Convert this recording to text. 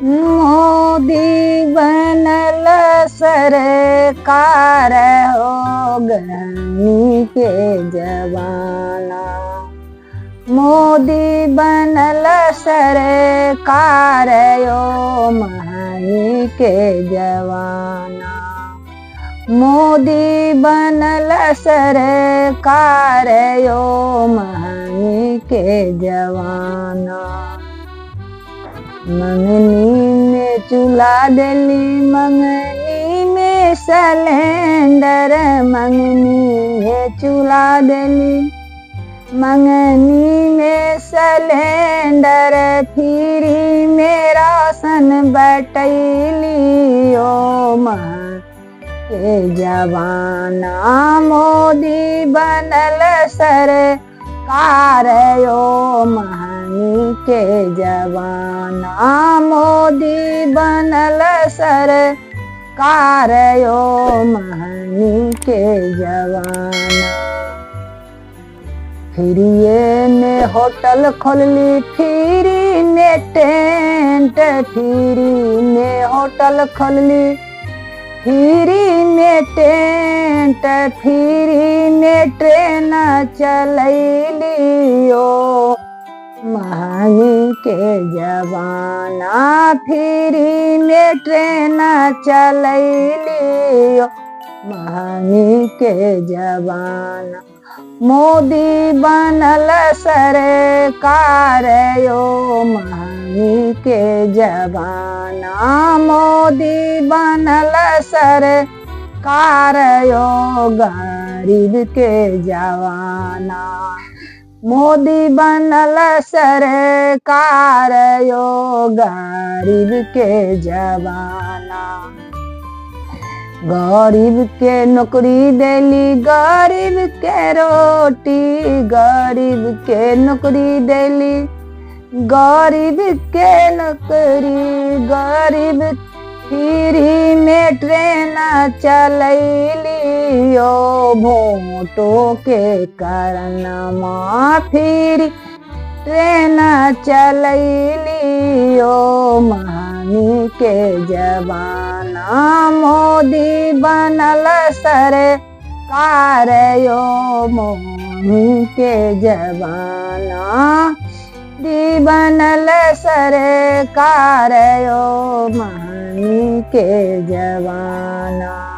मोदी बनल सरकार हो गनी के जवाना। मोदी बनल सरकार यो महानी के जवाना। मोदी बनल सरकार यो महानी के जवाना। मंगनी में चूल्हा देली, मंगनी में सिलेंडर, मंगनी में चूल्हा देली, मंगनी में सिलेंडर, फ्री में राशन बटैली ओ महान के जवाना। मोदी बनल सरकार यो महानी के जवाना। मोदी बनल सरकार यो महानी के जवाना। फ्री में होटल खोलली, फ्री में टेंट, फ्री में होटल खोलली, फ्री में टेंट, फ्री में ट्रेन चलैली ओ महानी के जवाना। फ्री में ट्रेन चलैली ओ महानी के जवाना। मोदी बनल सरकार यो महानी के जवाना। मोदी बनल सरकार यो गरीब के जवाना। मोदी बनल सरकार यो गरीब के जवाना। गरीब के नौकरी देली, गरीब के रोटी, गरीब के नौकरी देली, गरीब के नौकरी, गरीब फ्री में ट्रेन चलैली ओ वोटों के कारण फ्री ट्रेन चलैली ओ महानी के जवाना। मोदी बनल सरकार यो महानी के जवाना। मोदी बनल सरकार यो महानी के जवाना।